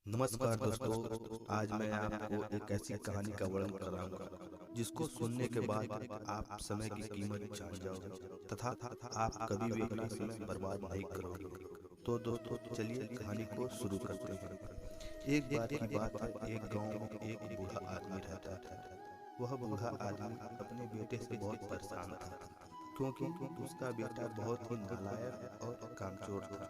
नमस्कार दोस्तों। आज मैं आपको एक ऐसी कहानी का वर्णन कराऊंगा जिसको सुनने के बाद आप समय की कीमत जान जाओगे तथा आप कभी भी अपना समय बर्बाद नहीं करोगे। तो दोस्तों चलिए कहानी को शुरू करते हैं। एक बार की बात है, एक गांव में एक बूढ़ा आदमी रहता था। वह बूढ़ा आदमी अपने बेटे से बहुत परेशान था क्योंकि उसका बेटा बहुत ही नालायक और कामचोर था।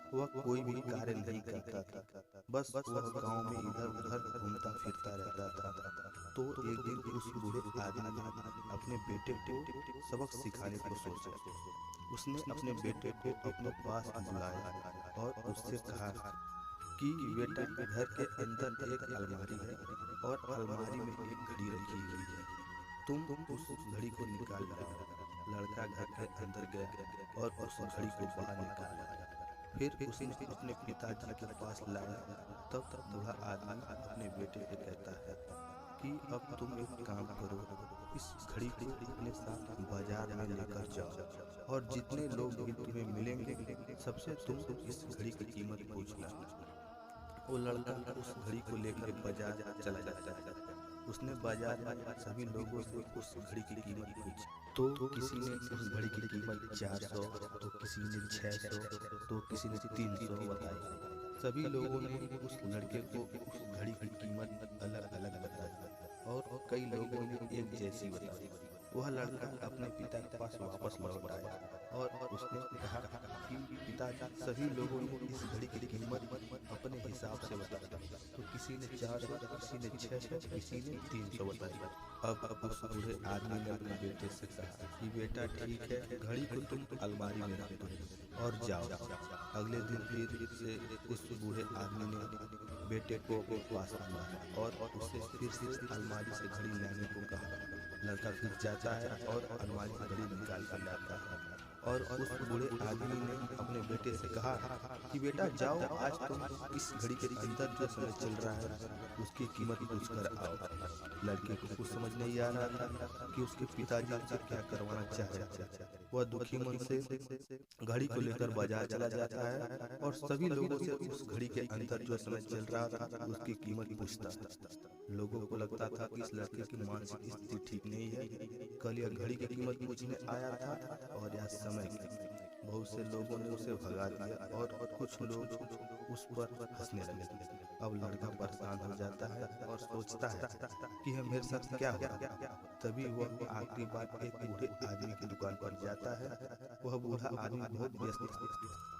वह कोई भी कार्य नहीं करता था, बस वह गांव में इधर उधर घूमता फिरता रहता था। तो एक दिन उस बूढ़े आदमी ने अपने बेटे को सबक सिखाने को सोचा। उसने अपने बेटे को अपने पास बुलाया और उससे कहा कि बेटा, घर के अंदर एक अलमारी है और अलमारी में एक घड़ी रखी हुई है। तुम उस घड़ी को निकाल लाओ। लड़का घर के अंदर गया और उस घड़ी को बाहर निकाला। फिर उसने अपने पिताजी के पास लाया। तब बूढ़ा आदमी अपने बेटे से कहता है कि अब तुम एक काम करो, इस घड़ी को अपने साथ बाजार में लेकर जाओ और जितने लोग भी तुम्हें मिलेंगे सबसे तुम इस घड़ी की कीमत पूछना। वो लड़का उस घड़ी को लेकर बाजार चला जाता है। उसने बाजार में सभी लोगों से उस घड़ी की कीमत पूछी। तो किसी ने उस घड़ी की कीमत 400, तो किसी ने 600, तो किसी ने 300 बताई। सभी लोगों ने उस लड़के को उस घड़ी की कीमत अलग अलग बताई और कई लोगों ने एक जैसी बताई। वह लड़का अपने पिता के पास वापस लौट आया और उसने कहा कि पिताजी, सभी लोगों ने इस घड़ी की कीमत अपने हिसाब से बताई। तो किसी ने 400, किसी ने 600, किसी ने 300 बताई। अब उस बूढ़े आदमी ने अपने बेटे से कहा कि बेटा ठीक है, घड़ी को तुम अलमारी में रख दो और जाओ। अगले दिन फिर से उस बूढ़े आदमी ने बेटे को अपने पास बुलाया और उसे फिर से अलमारी से घड़ी लाने को कहा। लड़का फिर जाता है और अलमारी से घड़ी निकाल कर लाता है और उस बूढ़े आदमी ने अपने बेटे से कहा कि बेटा जाओ, आज तुम इस घड़ी के अंदर जो समय चल रहा है उसकी कीमत पूछ कर आओ। लड़के को कुछ समझ नहीं आ रहा था कि उसके पिताजी उससे क्या करवाना चाह रहे थे। वह दुखी मन से घड़ी को लेकर बाजार चला जाता है और सभी लोगों से उस घड़ी के अंदर जो समय चल रहा था उसकी कीमत पूछता है। लोगों को लगता था कि इस लड़के की मानसिक स्थिति ठीक नहीं है। कल यह घड़ी की कीमत पूछने आया था और यह समय की। बहुत से लोगों ने उसे भगा दिया और कुछ लोग उस पर हंसने लगे। अब लड़का परेशान हो जाता है और सोचता है कि यह मेरे साथ क्या हुआ। तभी वह आखिरी बार एक बूढ़े आदमी की दुकान पर जाता है। वह बूढ़ा आदमी बहुत व्यस्त था।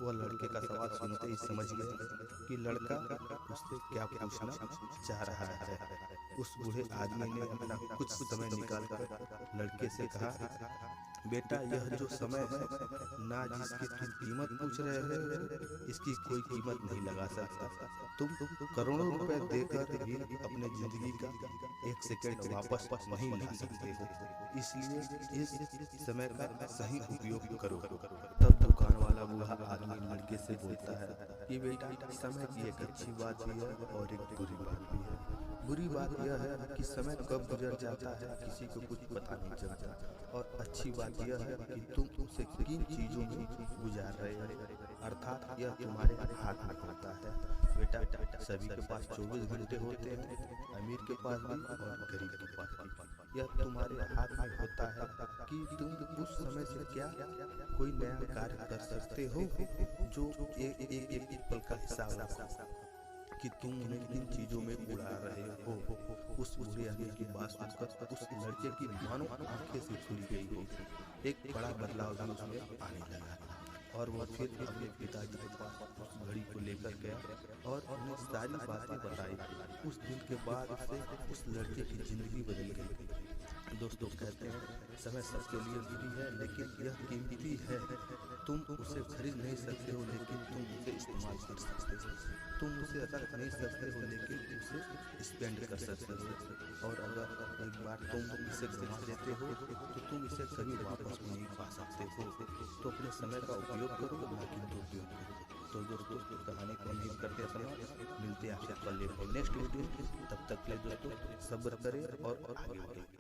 वह लड़के का सवाल सुनते ही समझ गया कि लड़का उससे क्या पूछना चाह रहा है। उस बूढ़े आदमी ने अपना कुछ समय निकालकर लड़के से कहा, बेटा, यह जो समय है ना, जिसकी तुम कीमत पूछ रहे हो, इसकी कोई कीमत नहीं लगा सकता। तुम करोड़ों रुपए देकर भी अपने जिंदगी का एक सेकंड वापस नहीं ला सकते हो। इसलिए इस समय का सही उपयोग करो। तब दुकान वाला बूढ़ा आदमी लड़के से बोलता है कि बेटा, समय की एक अच्छी बात भी है और एक बुरी बात भी है। बुरी बात यह है कि समय कब गुजर जाता है किसी को कुछ पता नहीं चलता, और अच्छी बात यह है कि तुम उसे किन चीजों में गुजार रहे हो, अर्थात यह तुम्हारे हाथ में होता है। बेटा, सभी के पास 24 घंटे होते हैं, अमीर के पास भी और गरीब के पास भी। यह तुम्हारे हाथ में होता है कि तुम उस समय से क्या कोई नया कार्य कर सकते हो जो एक एक एक पल का हिसाब रखो कि तुम उन्हें किन चीजों में उड़ा रहे हो। उस बूढ़े आदमी की बात सुनकर उस लड़के की मानो आंखें से खुल गई हो। एक बड़ा बदलाव भी उसमें आने लगा और वह फिर अपने पिताजी के पास उस घड़ी को लेकर गया और उन्हें सारी बातें बताई। उस दिन के बाद से उस लड़के की जिंदगी बदल गई। दोस्तों कहते हैं, समय सबके लिए फ्री है लेकिन यह कीमती है। तुम उसे खरीद नहीं सकते हो लेकिन तुम उसे इस्तेमाल कर सकते हो। तुम उसे रख नहीं सकते हो लेकिन उसे स्पेंड कर सकते हो। और अगर एक बार तुम इसे गंवा देते हो तो तुम इसे कभी वापस भी नहीं पा सकते हो। तो अपने समय का उपयोग करो, ना कि दुरुपयोग करो। तो दोस्तों, कहानी को हम यहीं करते हैं समाप्त। मिलते हैं आपसे कल एक नेक्स्ट वीडियो। तब तक के लिए दोस्तों सब्र करें और आगे बढ़ें।